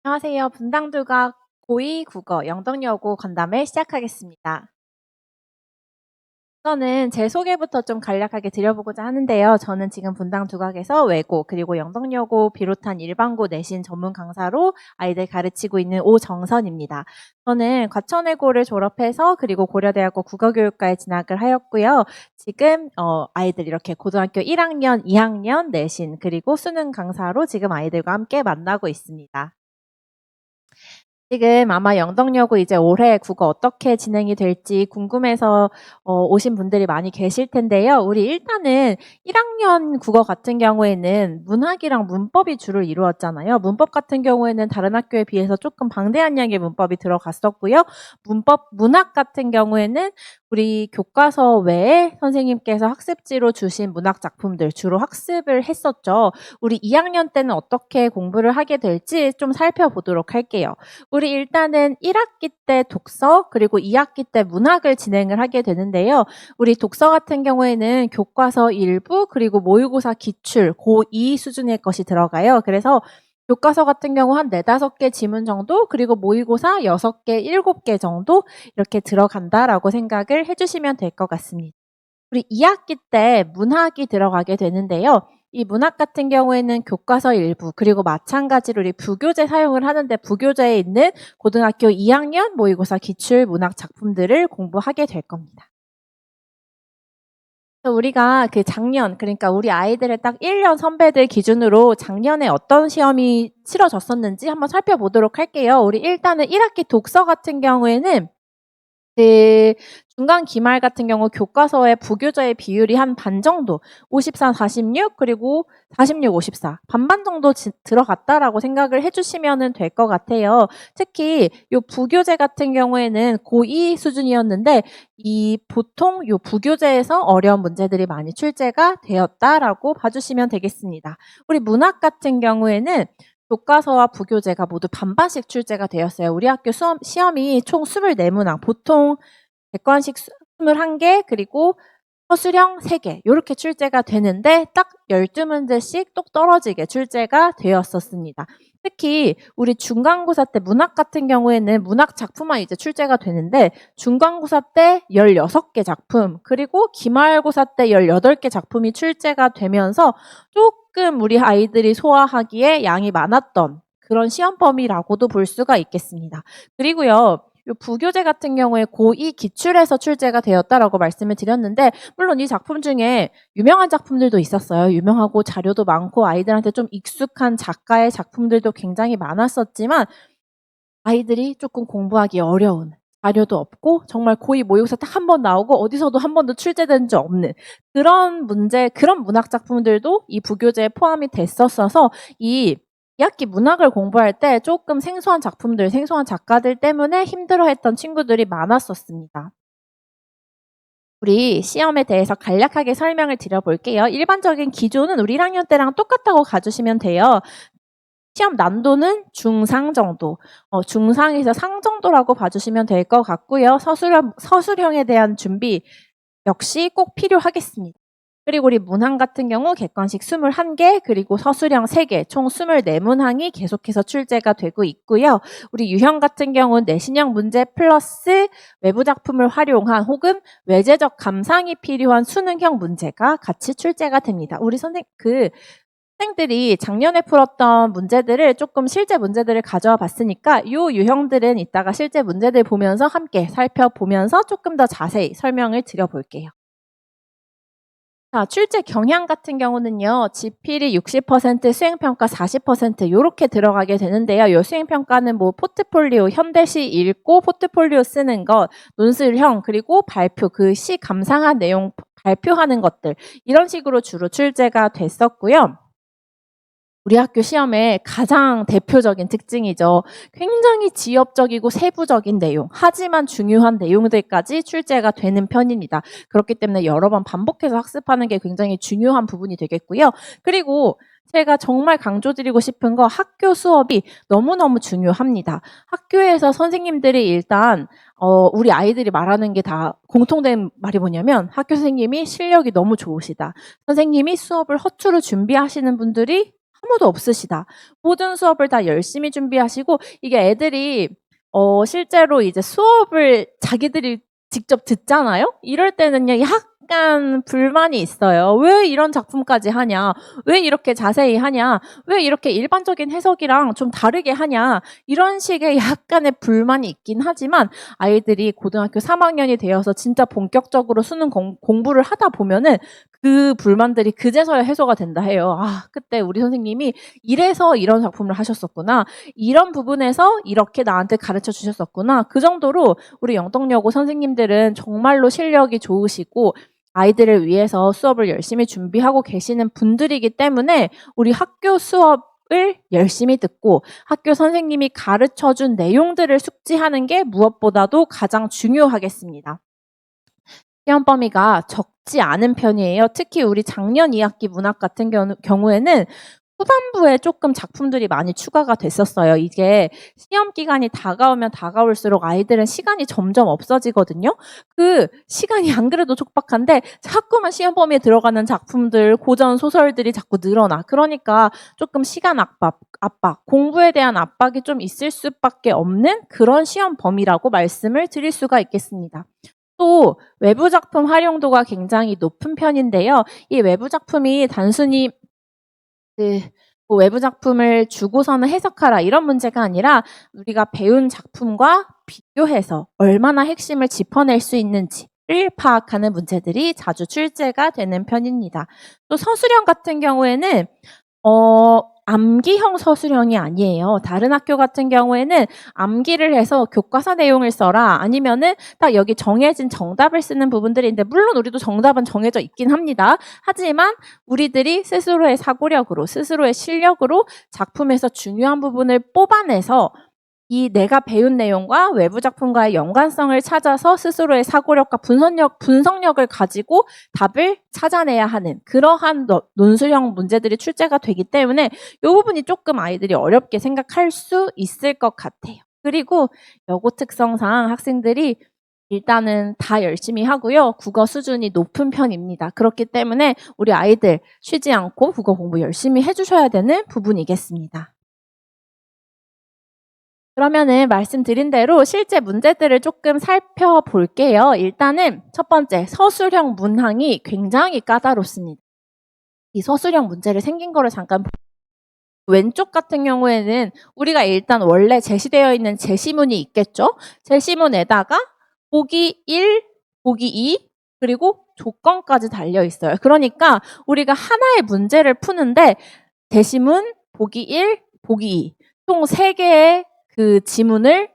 안녕하세요. 분당두각 고2 국어 영덕여고 건담을 시작하겠습니다. 우선은 제 소개부터 좀 간략하게 드려보고자 하는데요. 저는 지금 분당두각에서 외고 그리고 영덕여고 비롯한 일반고 내신 전문 강사로 아이들 가르치고 있는 오정선입니다. 저는 과천외고를 졸업해서 그리고 고려대학교 국어교육과에 진학을 하였고요. 지금 아이들 이렇게 고등학교 1학년, 2학년 내신 그리고 수능 강사로 지금 아이들과 함께 만나고 있습니다. 지금 아마 영덕여고 이제 올해 국어 어떻게 진행이 될지 궁금해서 오신 분들이 많이 계실 텐데요. 우리 일단은 1학년 국어 같은 경우에는 문학이랑 문법이 주를 이루었잖아요. 문법 같은 경우에는 다른 학교에 비해서 조금 방대한 양의 문법이 들어갔었고요. 문학 같은 경우에는 우리 교과서 외에 선생님께서 학습지로 주신 문학 작품들 주로 학습을 했었죠. 우리 2학년 때는 어떻게 공부를 하게 될지 좀 살펴보도록 할게요. 우리 일단은 1학기 때 독서 그리고 2학기 때 문학을 진행을 하게 되는데요. 우리 독서 같은 경우에는 교과서 일부 그리고 모의고사 기출 고2 수준의 것이 들어가요. 그래서 교과서 같은 경우 한 4-5개 지문 정도 그리고 모의고사 6개, 7개 정도 이렇게 들어간다라고 생각을 해주시면 될 것 같습니다. 우리 2학기 때 문학이 들어가게 되는데요. 이 문학 같은 경우에는 교과서 일부 그리고 마찬가지로 우리 부교재 사용을 하는데 부교재에 있는 고등학교 2학년 모의고사 기출 문학 작품들을 공부하게 될 겁니다. 우리가 그 작년, 그러니까 우리 아이들의 딱 1년 선배들 기준으로 작년에 어떤 시험이 치러졌었는지 한번 살펴보도록 할게요. 우리 일단은 1학기 독서 같은 경우에는 그 중간 기말 같은 경우 교과서의 부교재의 비율이 한 반 정도, 54, 46 그리고 46, 54 반반 정도 들어갔다라고 생각을 해주시면 될 것 같아요. 특히 요 부교재 같은 경우에는 고2 수준이었는데 이 보통 요 부교재에서 어려운 문제들이 많이 출제가 되었다라고 봐주시면 되겠습니다. 우리 문학 같은 경우에는 교과서와 부교재가 모두 반반씩 출제가 되었어요. 우리 학교 시험이 총 24문항, 보통 객관식 21개, 그리고 서술형 3개 이렇게 출제가 되는데 딱 12문제씩 똑 떨어지게 출제가 되었었습니다. 특히 우리 중간고사 때 문학 같은 경우에는 문학 작품만 이제 출제가 되는데 중간고사 때 16개 작품 그리고 기말고사 때 18개 작품이 출제가 되면서 조금 우리 아이들이 소화하기에 양이 많았던 그런 시험 범위라고도 볼 수가 있겠습니다. 그리고요. 요 부교재 같은 경우에 고2 기출에서 출제가 되었다라고 말씀을 드렸는데 물론 이 작품 중에 유명한 작품들도 있었어요. 유명하고 자료도 많고 아이들한테 좀 익숙한 작가의 작품들도 굉장히 많았었지만 아이들이 조금 공부하기 어려운 자료도 없고 정말 고2 모의고사 딱 한 번 나오고 어디서도 한 번도 출제된 적 없는 그런 그런 문학 작품들도 이 부교재에 포함이 됐었어서 이 2학기 문학을 공부할 때 조금 생소한 작품들, 생소한 작가들 때문에 힘들어했던 친구들이 많았었습니다. 우리 시험에 대해서 간략하게 설명을 드려볼게요. 일반적인 기조는 우리 1학년 때랑 똑같다고 가주시면 돼요. 시험 난도는 중상 정도, 중상에서 상 정도라고 봐주시면 될 것 같고요. 서술형에 대한 준비 역시 꼭 필요하겠습니다. 그리고 우리 문항 같은 경우 객관식 21개 그리고 서술형 3개 총 24문항이 계속해서 출제가 되고 있고요. 우리 유형 같은 경우는 내신형 문제 플러스 외부 작품을 활용한 혹은 외제적 감상이 필요한 수능형 문제가 같이 출제가 됩니다. 우리 학생들이 작년에 풀었던 문제들을 조금 실제 문제들을 가져와 봤으니까 이 유형들은 이따가 실제 문제들 보면서 함께 살펴보면서 조금 더 자세히 설명을 드려볼게요. 자, 출제 경향 같은 경우는요. 지필이 60%, 수행평가 40% 이렇게 들어가게 되는데요. 이 수행평가는 뭐 포트폴리오, 현대시 읽고 포트폴리오 쓰는 것, 논술형, 그리고 발표, 그 시 감상한 내용 발표하는 것들 이런 식으로 주로 출제가 됐었고요. 우리 학교 시험의 가장 대표적인 특징이죠. 굉장히 지엽적이고 세부적인 내용, 하지만 중요한 내용들까지 출제가 되는 편입니다. 그렇기 때문에 여러 번 반복해서 학습하는 게 굉장히 중요한 부분이 되겠고요. 그리고 제가 정말 강조드리고 싶은 거 학교 수업이 너무너무 중요합니다. 학교에서 선생님들이 일단 우리 아이들이 말하는 게 다 공통된 말이 뭐냐면 학교 선생님이 실력이 너무 좋으시다. 선생님이 수업을 허투루 준비하시는 분들이 한 아무도 없으시다. 모든 수업을 다 열심히 준비하시고 이게 애들이 실제로 이제 수업을 자기들이 직접 듣잖아요? 이럴 때는요, 약간 불만이 있어요. 왜 이런 작품까지 하냐? 왜 이렇게 자세히 하냐? 왜 이렇게 일반적인 해석이랑 좀 다르게 하냐? 이런 식의 약간의 불만이 있긴 하지만 아이들이 고등학교 3학년이 되어서 진짜 본격적으로 수능 공부를 하다 보면은 그 불만들이 그제서야 해소가 된다 해요. 아, 그때 우리 선생님이 이래서 이런 작품을 하셨었구나. 이런 부분에서 이렇게 나한테 가르쳐 주셨었구나. 그 정도로 우리 영덕여고 선생님들은 정말로 실력이 좋으시고 아이들을 위해서 수업을 열심히 준비하고 계시는 분들이기 때문에 우리 학교 수업을 열심히 듣고 학교 선생님이 가르쳐준 내용들을 숙지하는 게 무엇보다도 가장 중요하겠습니다. 시험 범위가 적지 않은 편이에요. 특히 우리 작년 2학기 문학 같은 경우에는 후반부에 조금 작품들이 많이 추가가 됐었어요. 이게 시험 기간이 다가오면 다가올수록 아이들은 시간이 점점 없어지거든요. 그 시간이 안 그래도 촉박한데 자꾸만 시험 범위에 들어가는 작품들, 고전 소설들이 자꾸 늘어나. 그러니까 조금 시간 압박, 공부에 대한 압박이 좀 있을 수밖에 없는 그런 시험 범위라고 말씀을 드릴 수가 있겠습니다. 또 외부 작품 활용도가 굉장히 높은 편인데요. 이 외부 작품이 단순히 뭐 외부 작품을 주고서는 해석하라 이런 문제가 아니라 우리가 배운 작품과 비교해서 얼마나 핵심을 짚어낼 수 있는지를 파악하는 문제들이 자주 출제가 되는 편입니다. 또 서술형 같은 경우에는 암기형 서술형이 아니에요. 다른 학교 같은 경우에는 암기를 해서 교과서 내용을 써라 아니면은 딱 여기 정해진 정답을 쓰는 부분들이 있는데 물론 우리도 정답은 정해져 있긴 합니다. 하지만 우리들이 스스로의 사고력으로 스스로의 실력으로 작품에서 중요한 부분을 뽑아내서 이 내가 배운 내용과 외부 작품과의 연관성을 찾아서 스스로의 사고력과 분석력을 가지고 답을 찾아내야 하는 그러한 논술형 문제들이 출제가 되기 때문에 이 부분이 조금 아이들이 어렵게 생각할 수 있을 것 같아요. 그리고 여고 특성상 학생들이 일단은 다 열심히 하고요. 국어 수준이 높은 편입니다. 그렇기 때문에 우리 아이들 쉬지 않고 국어 공부 열심히 해주셔야 되는 부분이겠습니다. 그러면은 말씀드린 대로 실제 문제들을 조금 살펴볼게요. 일단은 첫 번째, 서술형 문항이 굉장히 까다롭습니다. 이 서술형 문제를 생긴 거를 잠깐 왼쪽 같은 경우에는 우리가 일단 원래 제시되어 있는 제시문이 있겠죠? 제시문에다가 보기 1, 보기 2, 그리고 조건까지 달려 있어요. 그러니까 우리가 하나의 문제를 푸는데 제시문, 보기 1, 보기 2, 총 3개의 그 지문을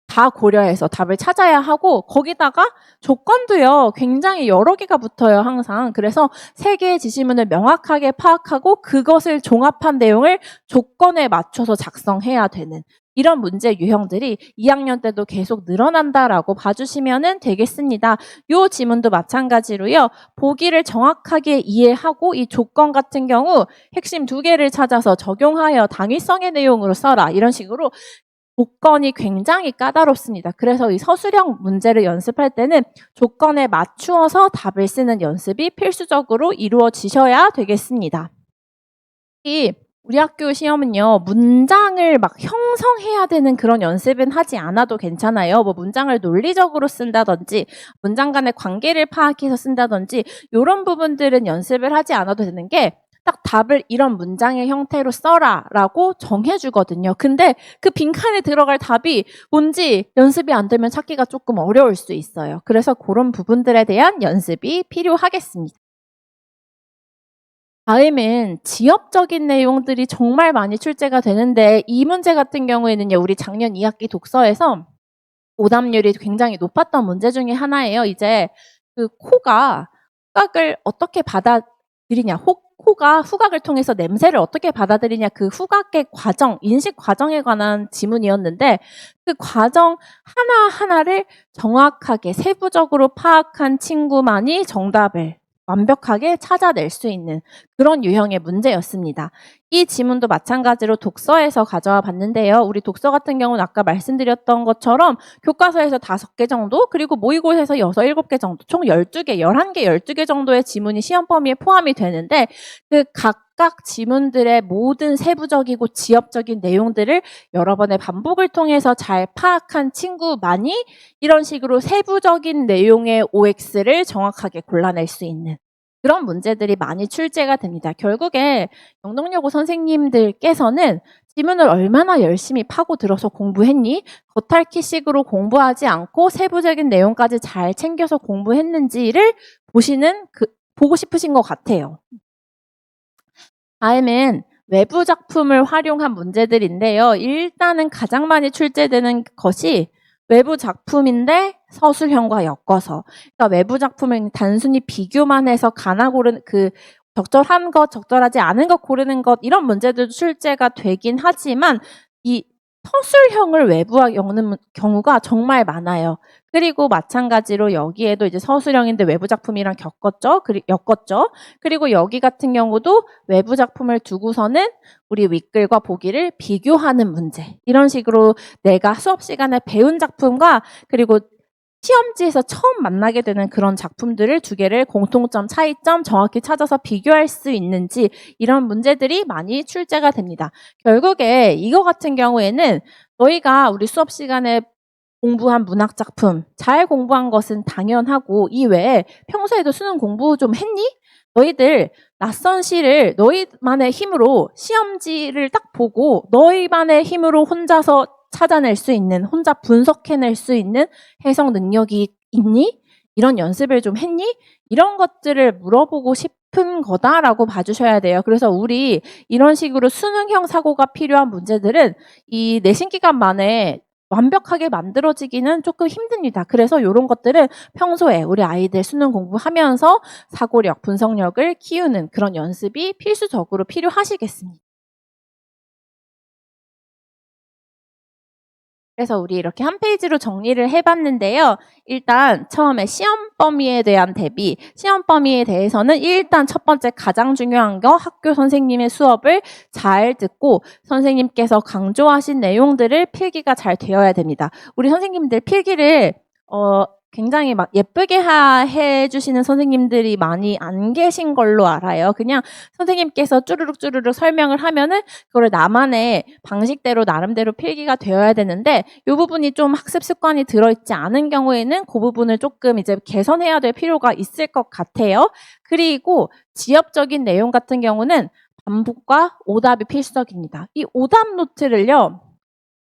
다 고려해서 답을 찾아야 하고 거기다가 조건도요 굉장히 여러 개가 붙어요 항상. 그래서 3개의 지시문을 명확하게 파악하고 그것을 종합한 내용을 조건에 맞춰서 작성해야 되는 이런 문제 유형들이 2학년 때도 계속 늘어난다라고 봐주시면 되겠습니다. 이 지문도 마찬가지로요. 보기를 정확하게 이해하고 이 조건 같은 경우 핵심 2개를 찾아서 적용하여 당위성의 내용으로 써라 이런 식으로 조건이 굉장히 까다롭습니다. 그래서 이 서술형 문제를 연습할 때는 조건에 맞추어서 답을 쓰는 연습이 필수적으로 이루어지셔야 되겠습니다. 우리 학교 시험은요, 문장을 막 형성해야 되는 그런 연습은 하지 않아도 괜찮아요. 뭐 문장을 논리적으로 쓴다든지, 문장 간의 관계를 파악해서 쓴다든지, 이런 부분들은 연습을 하지 않아도 되는 게 딱 답을 이런 문장의 형태로 써라 라고 정해주거든요. 근데 그 빈칸에 들어갈 답이 뭔지 연습이 안 되면 찾기가 조금 어려울 수 있어요. 그래서 그런 부분들에 대한 연습이 필요하겠습니다. 다음은 지역적인 내용들이 정말 많이 출제가 되는데 이 문제 같은 경우에는요. 우리 작년 2학기 독서에서 오답률이 굉장히 높았던 문제 중에 하나예요. 이제 그 코가 후각을 어떻게 받아들이냐, 코가 후각을 통해서 냄새를 어떻게 받아들이냐 그 후각의 과정, 인식 과정에 관한 지문이었는데 그 과정 하나하나를 정확하게 세부적으로 파악한 친구만이 정답을 완벽하게 찾아낼 수 있는 그런 유형의 문제였습니다. 이 지문도 마찬가지로 독서에서 가져와 봤는데요. 우리 독서 같은 경우는 아까 말씀드렸던 것처럼 교과서에서 5개 정도, 그리고 모의고사에서 6, 7개 정도, 총 12개, 11개, 12개 정도의 지문이 시험 범위에 포함이 되는데 그 각 각각 지문들의 모든 세부적이고 지엽적인 내용들을 여러 번의 반복을 통해서 잘 파악한 친구만이 이런 식으로 세부적인 내용의 OX를 정확하게 골라낼 수 있는 그런 문제들이 많이 출제가 됩니다. 결국에 영동여고 선생님들께서는 지문을 얼마나 열심히 파고들어서 공부했니? 겉핥기식으로 공부하지 않고 세부적인 내용까지 잘 챙겨서 공부했는지를 보고 싶으신 것 같아요. 다음은 외부 작품을 활용한 문제들인데요. 일단은 가장 많이 출제되는 것이 외부 작품인데 서술형과 엮어서. 그러니까 외부 작품은 단순히 비교만 해서 가나 고르는 적절한 것, 적절하지 않은 것 고르는 것 이런 문제들도 출제가 되긴 하지만 이 서술형을 외부와 엮는 경우가 정말 많아요. 그리고 마찬가지로 여기에도 이제 서술형인데 외부 작품이랑 엮었죠. 그리고 여기 같은 경우도 외부 작품을 두고서는 우리 윗글과 보기를 비교하는 문제. 이런 식으로 내가 수업 시간에 배운 작품과 그리고 시험지에서 처음 만나게 되는 그런 작품들을 두 개를 공통점, 차이점 정확히 찾아서 비교할 수 있는지 이런 문제들이 많이 출제가 됩니다. 결국에 이거 같은 경우에는 너희가 우리 수업 시간에 공부한 문학 작품, 잘 공부한 것은 당연하고 이 외에 평소에도 수능 공부 좀 했니? 너희들 낯선 시를 너희만의 힘으로 시험지를 딱 보고 너희만의 힘으로 혼자서 찾아낼 수 있는, 혼자 분석해낼 수 있는 해석 능력이 있니? 이런 연습을 좀 했니? 이런 것들을 물어보고 싶은 거다라고 봐주셔야 돼요. 그래서 우리 이런 식으로 수능형 사고가 필요한 문제들은 이 내신 기간 만에 완벽하게 만들어지기는 조금 힘듭니다. 그래서 이런 것들은 평소에 우리 아이들 수능 공부하면서 사고력, 분석력을 키우는 그런 연습이 필수적으로 필요하시겠습니다. 그래서 우리 이렇게 한 페이지로 정리를 해봤는데요. 일단 처음에 시험 범위에 대한 대비, 시험 범위에 대해서는 일단 첫 번째 가장 중요한 거 학교 선생님의 수업을 잘 듣고 선생님께서 강조하신 내용들을 필기가 잘 되어야 됩니다. 우리 선생님들 필기를 굉장히 막 예쁘게 해주시는 선생님들이 많이 안 계신 걸로 알아요. 그냥 선생님께서 쭈르륵 설명을 하면은 그거를 나만의 방식대로 나름대로 필기가 되어야 되는데 이 부분이 좀 학습 습관이 들어있지 않은 경우에는 그 부분을 조금 이제 개선해야 될 필요가 있을 것 같아요. 그리고 지엽적인 내용 같은 경우는 반복과 오답이 필수적입니다. 이 오답 노트를요.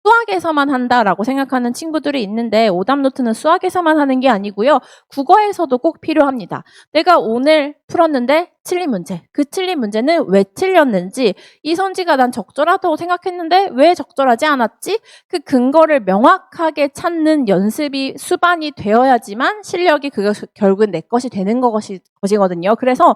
수학에서만 한다라고 생각하는 친구들이 있는데 오답 노트는 수학에서만 하는 게 아니고요. 국어에서도 꼭 필요합니다. 내가 오늘 풀었는데 틀린 문제. 그 틀린 문제는 왜 틀렸는지 이 선지가 난 적절하다고 생각했는데 왜 적절하지 않았지? 그 근거를 명확하게 찾는 연습이 수반이 되어야지만 실력이 결국은 내 것이 되는 것이거든요. 그래서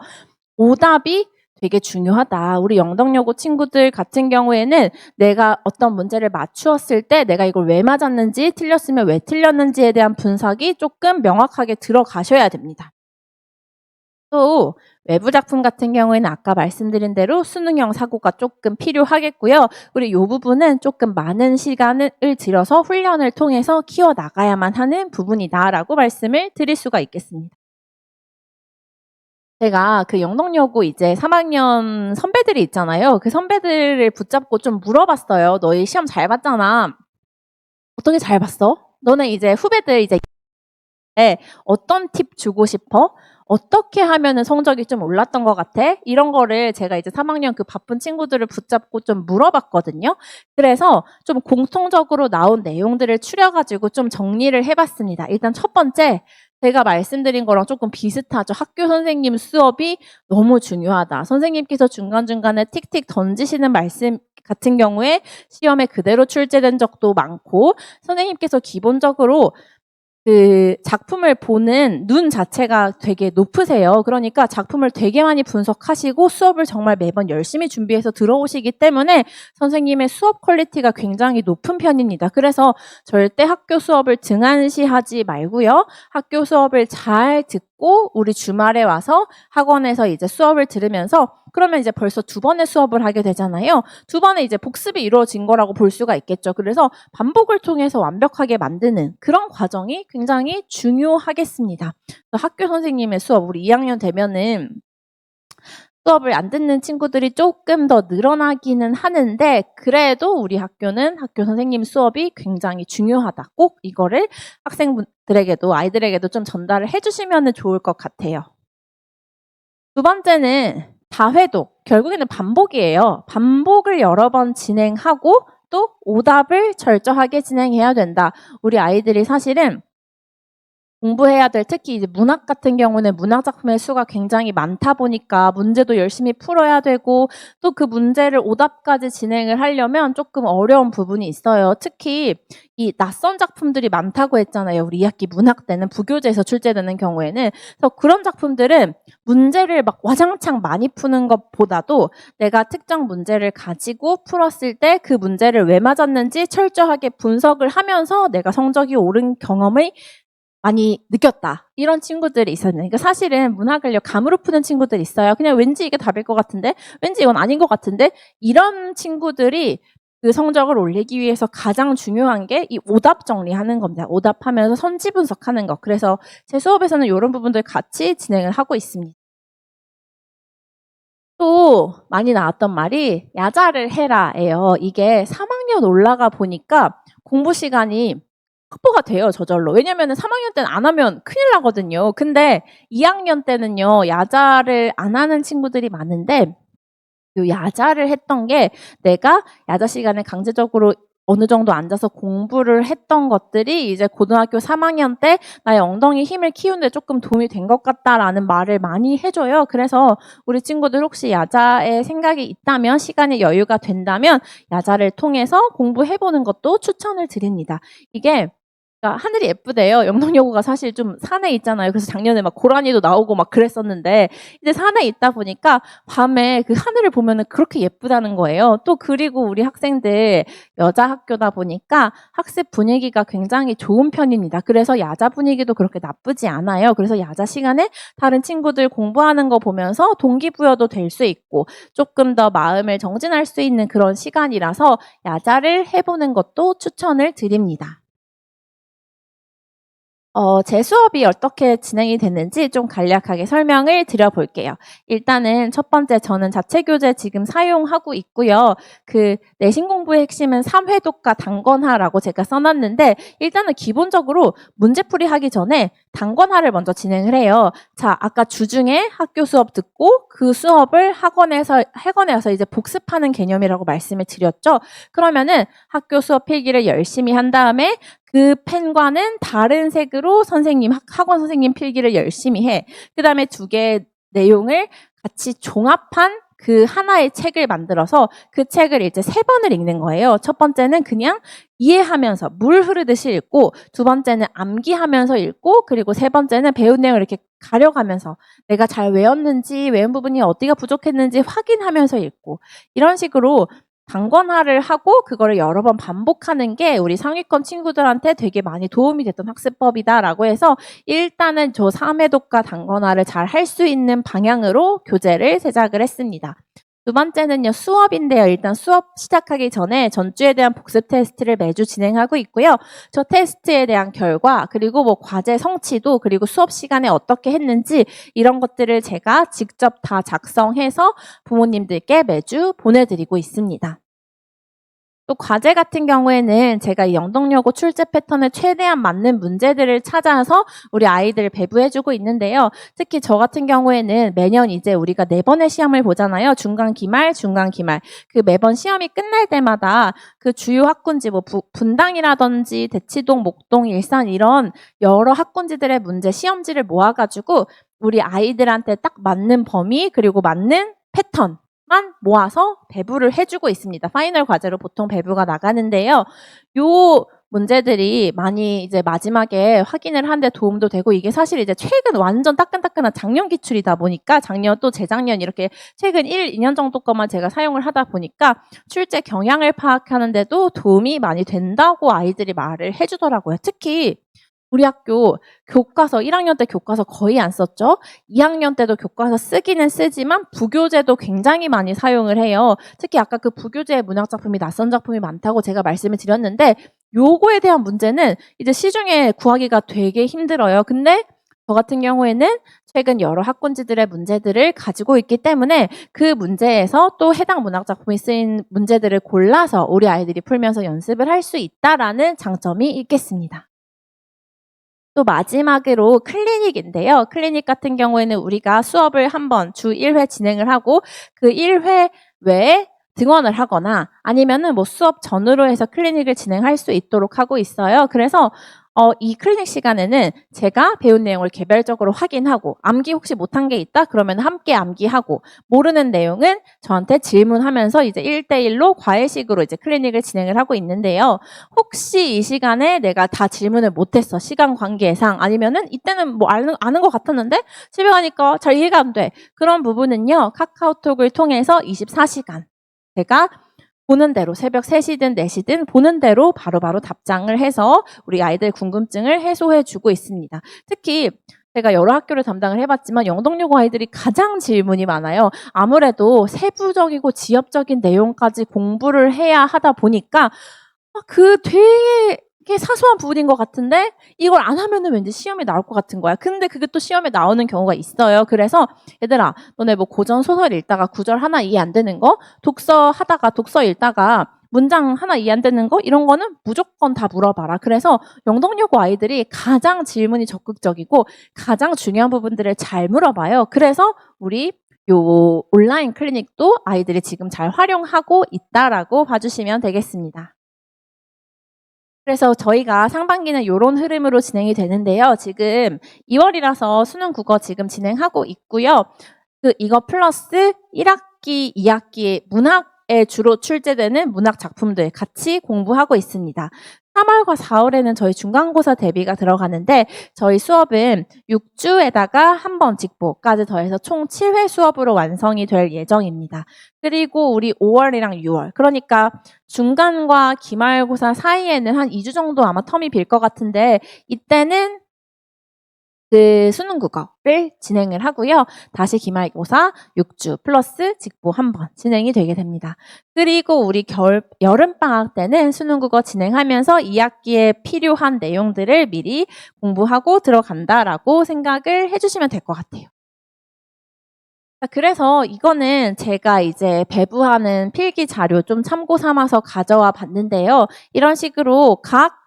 오답이 되게 중요하다. 우리 영덕여고 친구들 같은 경우에는 내가 어떤 문제를 맞추었을 때 내가 이걸 왜 맞았는지 틀렸으면 왜 틀렸는지에 대한 분석이 조금 명확하게 들어가셔야 됩니다. 또 외부 작품 같은 경우에는 아까 말씀드린 대로 수능형 사고가 조금 필요하겠고요. 우리 이 부분은 조금 많은 시간을 들여서 훈련을 통해서 키워나가야만 하는 부분이다라고 말씀을 드릴 수가 있겠습니다. 제가 그 영덕여고 이제 3학년 선배들이 있잖아요. 그 선배들을 붙잡고 좀 물어봤어요. 너희 시험 잘 봤잖아. 어떻게 잘 봤어? 너네 이제 후배들 이제 어떤 팁 주고 싶어? 어떻게 하면은 성적이 좀 올랐던 것 같아? 이런 거를 제가 이제 3학년 그 바쁜 친구들을 붙잡고 좀 물어봤거든요. 그래서 좀 공통적으로 나온 내용들을 추려가지고 좀 정리를 해봤습니다. 일단 첫 번째, 제가 말씀드린 거랑 조금 비슷하죠. 학교 선생님 수업이 너무 중요하다. 선생님께서 중간중간에 틱틱 던지시는 말씀 같은 경우에 시험에 그대로 출제된 적도 많고 선생님께서 기본적으로 그 작품을 보는 눈 자체가 되게 높으세요. 그러니까 작품을 되게 많이 분석하시고 수업을 정말 매번 열심히 준비해서 들어오시기 때문에 선생님의 수업 퀄리티가 굉장히 높은 편입니다. 그래서 절대 학교 수업을 등한시하지 말고요. 학교 수업을 잘 듣고 우리 주말에 와서 학원에서 이제 수업을 들으면서 그러면 이제 벌써 2번의 수업을 하게 되잖아요. 2번에 이제 복습이 이루어진 거라고 볼 수가 있겠죠. 그래서 반복을 통해서 완벽하게 만드는 그런 과정이 굉장히 중요하겠습니다. 학교 선생님의 수업, 우리 2학년 되면은 수업을 안 듣는 친구들이 조금 더 늘어나기는 하는데 그래도 우리 학교는 학교 선생님 수업이 굉장히 중요하다. 꼭 이거를 학생분들에게도 아이들에게도 좀 전달을 해주시면 좋을 것 같아요. 두 번째는 다회독. 결국에는 반복이에요. 반복을 여러 번 진행하고 또 오답을 철저하게 진행해야 된다. 우리 아이들이 사실은 공부해야 될 특히 이제 문학 같은 경우는 문학 작품의 수가 굉장히 많다 보니까 문제도 열심히 풀어야 되고 또 그 문제를 오답까지 진행을 하려면 조금 어려운 부분이 있어요. 특히 이 낯선 작품들이 많다고 했잖아요. 우리 2학기 문학 때는 부교재에서 출제되는 경우에는. 그래서 그런 작품들은 문제를 막 와장창 많이 푸는 것보다도 내가 특정 문제를 가지고 풀었을 때 그 문제를 왜 맞았는지 철저하게 분석을 하면서 내가 성적이 오른 경험을 많이 느꼈다. 이런 친구들이 있었는데 그러니까 사실은 문학을 감으로 푸는 친구들이 있어요. 그냥 왠지 이게 답일 것 같은데 왠지 이건 아닌 것 같은데 이런 친구들이 그 성적을 올리기 위해서 가장 중요한 게 이 오답 정리하는 겁니다. 오답하면서 선지 분석하는 거. 그래서 제 수업에서는 이런 부분들 같이 진행을 하고 있습니다. 또 많이 나왔던 말이 야자를 해라예요. 이게 3학년 올라가 보니까 공부 시간이 확보가 돼요, 저절로. 왜냐면은 3학년 때는 안 하면 큰일 나거든요. 근데 2학년 때는요, 야자를 안 하는 친구들이 많은데, 요 야자를 했던 게 내가 야자 시간에 강제적으로 어느 정도 앉아서 공부를 했던 것들이 이제 고등학교 3학년 때 나의 엉덩이 힘을 키우는데 조금 도움이 된 것 같다라는 말을 많이 해줘요. 그래서 우리 친구들 혹시 야자에 생각이 있다면, 시간에 여유가 된다면 야자를 통해서 공부해보는 것도 추천을 드립니다. 이게 그러니까 하늘이 예쁘대요. 영덕여고가 사실 좀 산에 있잖아요. 그래서 작년에 막 고라니도 나오고 막 그랬었는데 이제 산에 있다 보니까 밤에 그 하늘을 보면은 그렇게 예쁘다는 거예요. 또 그리고 우리 학생들 여자 학교다 보니까 학습 분위기가 굉장히 좋은 편입니다. 그래서 야자 분위기도 그렇게 나쁘지 않아요. 그래서 야자 시간에 다른 친구들 공부하는 거 보면서 동기부여도 될 수 있고 조금 더 마음을 정진할 수 있는 그런 시간이라서 야자를 해보는 것도 추천을 드립니다. 제 수업이 어떻게 진행이 됐는지 좀 간략하게 설명을 드려볼게요. 일단은 첫 번째 저는 자체 교재 지금 사용하고 있고요. 그 내신 공부의 핵심은 3회독과 단권화라고 제가 써놨는데 일단은 기본적으로 문제풀이 하기 전에 단권화를 먼저 진행을 해요. 자, 아까 주중에 학교 수업 듣고 그 수업을 학원에 와서 이제 복습하는 개념이라고 말씀을 드렸죠. 그러면은 학교 수업 필기를 열심히 한 다음에 그 펜과는 다른 색으로 학원 선생님 필기를 열심히 해. 그 다음에 두 개의 내용을 같이 종합한 그 하나의 책을 만들어서 그 책을 이제 3번을 읽는 거예요. 첫 번째는 그냥 이해하면서 물 흐르듯이 읽고, 두 번째는 암기하면서 읽고, 그리고 세 번째는 배운 내용을 이렇게 가려가면서 내가 잘 외웠는지, 외운 부분이 어디가 부족했는지 확인하면서 읽고, 이런 식으로 단권화를 하고 그거를 여러 번 반복하는 게 우리 상위권 친구들한테 되게 많이 도움이 됐던 학습법이다라고 해서 일단은 저 3회독과 단권화를 잘 할 수 있는 방향으로 교재를 제작을 했습니다. 두 번째는요, 수업인데요. 일단 수업 시작하기 전에 전주에 대한 복습 테스트를 매주 진행하고 있고요. 저 테스트에 대한 결과, 그리고 뭐 과제 성취도, 그리고 수업 시간에 어떻게 했는지 이런 것들을 제가 직접 다 작성해서 부모님들께 매주 보내드리고 있습니다. 또 과제 같은 경우에는 제가 이 영덕여고 출제 패턴에 최대한 맞는 문제들을 찾아서 우리 아이들 배부해주고 있는데요. 특히 저 같은 경우에는 매년 이제 우리가 4번의 시험을 보잖아요. 중간 기말, 중간 기말. 그 매번 시험이 끝날 때마다 그 주요 학군지 뭐 분당이라든지 대치동, 목동, 일산 이런 여러 학군지들의 문제 시험지를 모아가지고 우리 아이들한테 딱 맞는 범위 그리고 맞는 패턴 만 모아서 배부를 해주고 있습니다. 파이널 과제로 보통 배부가 나가는데요. 요 문제들이 많이 이제 마지막에 확인을 하는데 도움도 되고 이게 사실 이제 최근 완전 따끈따끈한 작년 기출이다 보니까 작년 또 재작년 이렇게 최근 1, 2년 정도 것만 제가 사용을 하다 보니까 출제 경향을 파악하는데도 도움이 많이 된다고 아이들이 말을 해주더라고요. 특히 우리 학교 교과서 1학년 때 교과서 거의 안 썼죠. 2학년 때도 교과서 쓰기는 쓰지만 부교재도 굉장히 많이 사용을 해요. 특히 아까 그 부교재의 문학 작품이 낯선 작품이 많다고 제가 말씀을 드렸는데 요거에 대한 문제는 이제 시중에 구하기가 되게 힘들어요. 근데 저 같은 경우에는 최근 여러 학군지들의 문제들을 가지고 있기 때문에 그 문제에서 또 해당 문학작품이 쓰인 문제들을 골라서 우리 아이들이 풀면서 연습을 할 수 있다라는 장점이 있겠습니다. 또 마지막으로 클리닉인데요. 클리닉 같은 경우에는 우리가 수업을 한번 주 1회 진행을 하고 그 1회 외에 등원을 하거나 아니면은 뭐 수업 전후로 해서 클리닉을 진행할 수 있도록 하고 있어요. 그래서 이 클리닉 시간에는 제가 배운 내용을 개별적으로 확인하고 암기 혹시 못한 게 있다? 그러면 함께 암기하고 모르는 내용은 저한테 질문하면서 이제 1대1로 과외식으로 이제 클리닉을 진행을 하고 있는데요. 혹시 이 시간에 내가 다 질문을 못했어. 시간 관계상 아니면은 이때는 뭐 아는 것 같았는데 집에 가니까 잘 이해가 안 돼. 그런 부분은요. 카카오톡을 통해서 24시간 제가 보는 대로 새벽 3시든 4시든 보는 대로 바로바로 답장을 해서 우리 아이들 궁금증을 해소해주고 있습니다. 특히 제가 여러 학교를 담당을 해봤지만 영동여고 아이들이 가장 질문이 많아요. 아무래도 세부적이고 지엽적인 내용까지 공부를 해야 하다 보니까 그 되게 사소한 부분인 것 같은데 이걸 안 하면은 왠지 시험에 나올 것 같은 거야. 근데 그게 또 시험에 나오는 경우가 있어요. 그래서 얘들아, 너네 뭐 고전 소설 읽다가 구절 하나 이해 안 되는 거, 독서 읽다가 문장 하나 이해 안 되는 거 이런 거는 무조건 다 물어봐라. 그래서 영동여고 아이들이 가장 질문이 적극적이고 가장 중요한 부분들을 잘 물어봐요. 그래서 우리 요 온라인 클리닉도 아이들이 지금 잘 활용하고 있다라고 봐주시면 되겠습니다. 그래서 저희가 상반기는 이런 흐름으로 진행이 되는데요. 지금 2월이라서 수능 국어 지금 진행하고 있고요. 이거 플러스 1학기, 2학기 문학에 주로 출제되는 문학 작품들 같이 공부하고 있습니다. 3월과 4월에는 저희 중간고사 대비가 들어가는데 저희 수업은 6주에다가 한 번 직보까지 더해서 총 7회 수업으로 완성이 될 예정입니다. 그리고 우리 5월이랑 6월 그러니까 중간과 기말고사 사이에는 한 2주 정도 아마 텀이 빌 것 같은데 이때는 그 수능 국어를 진행을 하고요. 다시 기말고사 6주 플러스 직보 한 번 진행이 되게 됩니다. 그리고 우리 여름방학 때는 수능 국어 진행하면서 2학기에 필요한 내용들을 미리 공부하고 들어간다라고 생각을 해주시면 될 것 같아요. 그래서 이거는 제가 이제 배부하는 필기 자료 좀 참고 삼아서 가져와 봤는데요. 이런 식으로 각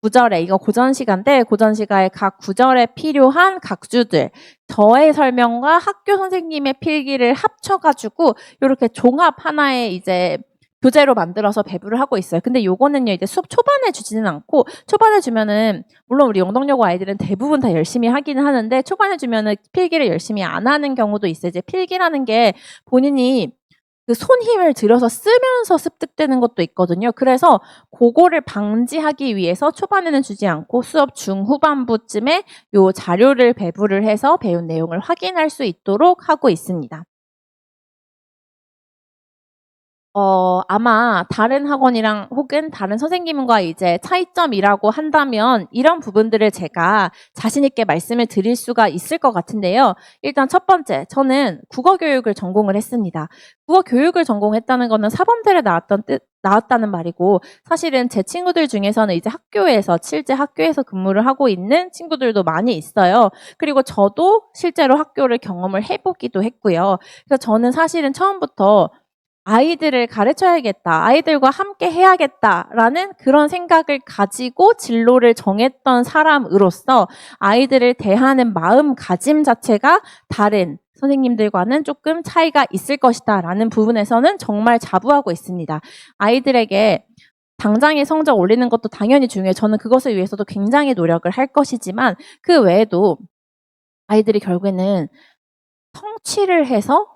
구절에 이거 고전시가인데 고전시가의 각 구절에 필요한 각주들 저의 설명과 학교 선생님의 필기를 합쳐가지고 이렇게 종합 하나의 이제 교재로 만들어서 배부를 하고 있어요. 근데 요거는요 이제 수업 초반에 주지는 않고 초반에 주면은 물론 우리 영동여고 아이들은 대부분 다 열심히 하기는 하는데 초반에 주면은 필기를 열심히 안 하는 경우도 있어요. 이제 필기라는 게 본인이 그 손힘을 들여서 쓰면서 습득되는 것도 있거든요. 그래서 그거를 방지하기 위해서 초반에는 주지 않고 수업 중후반부쯤에 요 자료를 배부를 해서 배운 내용을 확인할 수 있도록 하고 있습니다. 아마 다른 학원이랑 혹은 다른 선생님과 이제 차이점이라고 한다면 이런 부분들을 제가 자신있게 말씀을 드릴 수가 있을 것 같은데요. 일단 첫 번째, 저는 국어 교육을 전공을 했습니다. 국어 교육을 전공했다는 거는 사범대를 나왔다는 말이고 사실은 제 친구들 중에서는 이제 실제 학교에서 근무를 하고 있는 친구들도 많이 있어요. 그리고 저도 실제로 학교를 경험을 해보기도 했고요. 그래서 저는 사실은 처음부터 아이들을 가르쳐야겠다, 아이들과 함께 해야겠다라는 그런 생각을 가지고 진로를 정했던 사람으로서 아이들을 대하는 마음가짐 자체가 다른 선생님들과는 조금 차이가 있을 것이다 라는 부분에서는 정말 자부하고 있습니다. 아이들에게 당장의 성적 올리는 것도 당연히 중요해요. 저는 그것을 위해서도 굉장히 노력을 할 것이지만 그 외에도 아이들이 결국에는 성취를 해서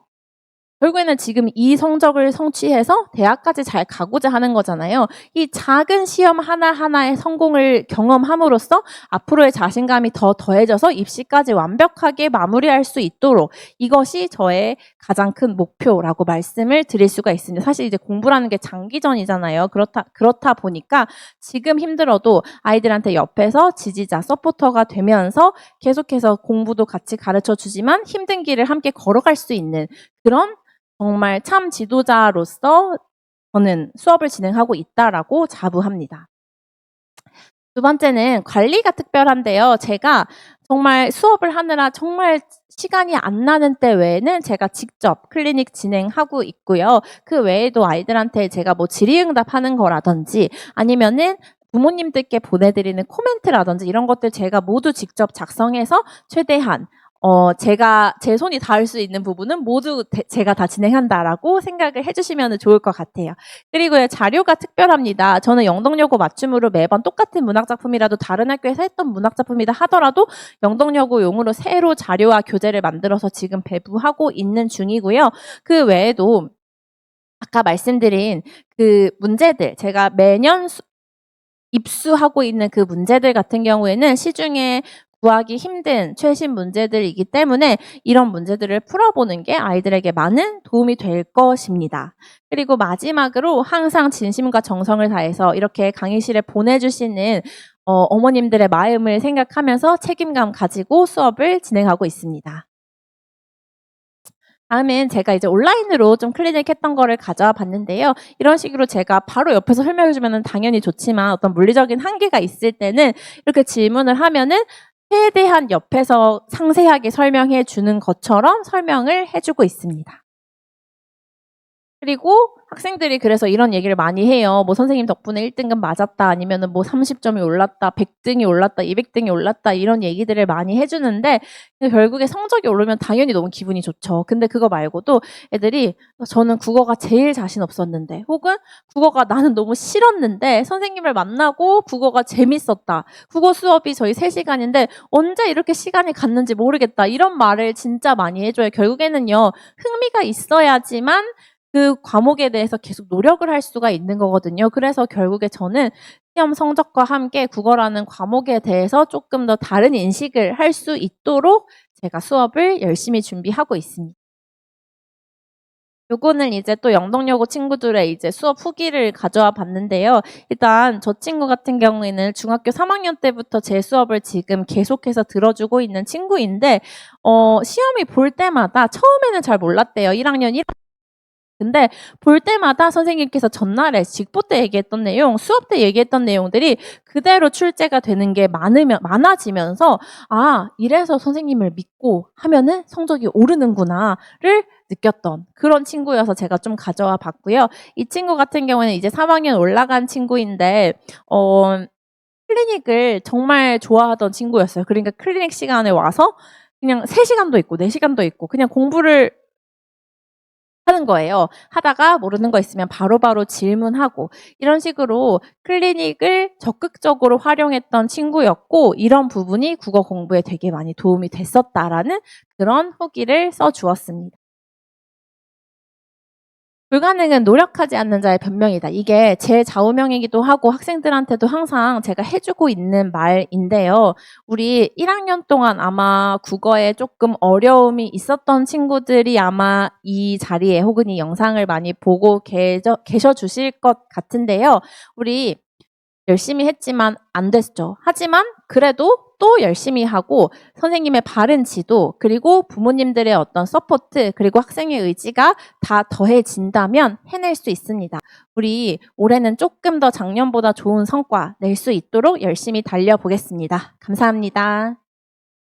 결국에는 지금 이 성적을 성취해서 대학까지 잘 가고자 하는 거잖아요. 이 작은 시험 하나하나의 성공을 경험함으로써 앞으로의 자신감이 더 더해져서 입시까지 완벽하게 마무리할 수 있도록 이것이 저의 가장 큰 목표라고 말씀을 드릴 수가 있습니다. 사실 이제 공부라는 게 장기전이잖아요. 그렇다 보니까 지금 힘들어도 아이들한테 옆에서 지지자, 서포터가 되면서 계속해서 공부도 같이 가르쳐 주지만 힘든 길을 함께 걸어갈 수 있는 그런 정말 참 지도자로서 저는 수업을 진행하고 있다라고 자부합니다. 두 번째는 관리가 특별한데요. 제가 정말 수업을 하느라 정말 시간이 안 나는 때 외에는 제가 직접 클리닉 진행하고 있고요. 그 외에도 아이들한테 제가 뭐 질의응답하는 거라든지 아니면은 부모님들께 보내드리는 코멘트라든지 이런 것들 제가 모두 직접 작성해서 최대한 제가 제 손이 닿을 수 있는 부분은 모두 제가 다 진행한다라고 생각을 해주시면 좋을 것 같아요. 그리고 자료가 특별합니다. 저는 영덕여고 맞춤으로 매번 똑같은 문학작품이라도 다른 학교에서 했던 문학작품이다 하더라도 영덕여고용으로 새로 자료와 교재를 만들어서 지금 배부하고 있는 중이고요. 그 외에도 아까 말씀드린 그 문제들, 제가 매년 입수하고 있는 그 문제들 같은 경우에는 시중에 구하기 힘든 최신 문제들이기 때문에 이런 문제들을 풀어보는 게 아이들에게 많은 도움이 될 것입니다. 그리고 마지막으로 항상 진심과 정성을 다해서 이렇게 강의실에 보내주시는 어머님들의 마음을 생각하면서 책임감 가지고 수업을 진행하고 있습니다. 다음엔 제가 이제 온라인으로 좀 클리닉 했던 거를 가져와 봤는데요. 이런 식으로 제가 바로 옆에서 설명해 주면 당연히 좋지만 어떤 물리적인 한계가 있을 때는 이렇게 질문을 하면은 최대한 옆에서 상세하게 설명해 주는 것처럼 설명을 해주고 있습니다. 그리고 학생들이 그래서 이런 얘기를 많이 해요. 뭐 선생님 덕분에 1등급 맞았다 아니면은 뭐 30점이 올랐다, 100등이 올랐다, 200등이 올랐다 이런 얘기들을 많이 해주는데 결국에 성적이 오르면 당연히 너무 기분이 좋죠. 근데 그거 말고도 애들이 저는 국어가 제일 자신 없었는데 혹은 국어가 나는 너무 싫었는데 선생님을 만나고 국어가 재밌었다. 국어 수업이 저희 3시간인데 언제 이렇게 시간이 갔는지 모르겠다. 이런 말을 진짜 많이 해줘요. 결국에는요. 흥미가 있어야지만 그 과목에 대해서 계속 노력을 할 수가 있는 거거든요. 그래서 결국에 저는 시험 성적과 함께 국어라는 과목에 대해서 조금 더 다른 인식을 할 수 있도록 제가 수업을 열심히 준비하고 있습니다. 요거는 이제 또 영덕여고 친구들의 이제 수업 후기를 가져와 봤는데요. 일단 저 친구 같은 경우에는 중학교 3학년 때부터 제 수업을 지금 계속해서 들어주고 있는 친구인데 시험이 볼 때마다 처음에는 잘 몰랐대요. 1학년 1학년 근데 볼 때마다 선생님께서 전날에 직보 때 얘기했던 내용, 수업 때 얘기했던 내용들이 그대로 출제가 되는 게 많아지면서 이래서 선생님을 믿고 하면은 성적이 오르는구나를 느꼈던 그런 친구여서 제가 좀 가져와 봤고요. 이 친구 같은 경우는 이제 3학년 올라간 친구인데 클리닉을 정말 좋아하던 친구였어요. 그러니까 클리닉 시간에 와서 그냥 3시간도 있고 4시간도 있고 그냥 공부를 하는 거예요. 하다가 모르는 거 있으면 바로바로 질문하고 이런 식으로 클리닉을 적극적으로 활용했던 친구였고 이런 부분이 국어 공부에 되게 많이 도움이 됐었다라는 그런 후기를 써주었습니다. 불가능은 노력하지 않는 자의 변명이다. 이게 제 좌우명이기도 하고 학생들한테도 항상 제가 해주고 있는 말인데요. 우리 1학년 동안 아마 국어에 조금 어려움이 있었던 친구들이 아마 이 자리에 혹은 이 영상을 많이 보고 계셔 주실 것 같은데요. 우리 열심히 했지만 안 됐죠. 하지만 그래도 또 열심히 하고 선생님의 바른 지도 그리고 부모님들의 어떤 서포트 그리고 학생의 의지가 다 더해진다면 해낼 수 있습니다. 우리 올해는 조금 더 작년보다 좋은 성과 낼 수 있도록 열심히 달려보겠습니다. 감사합니다.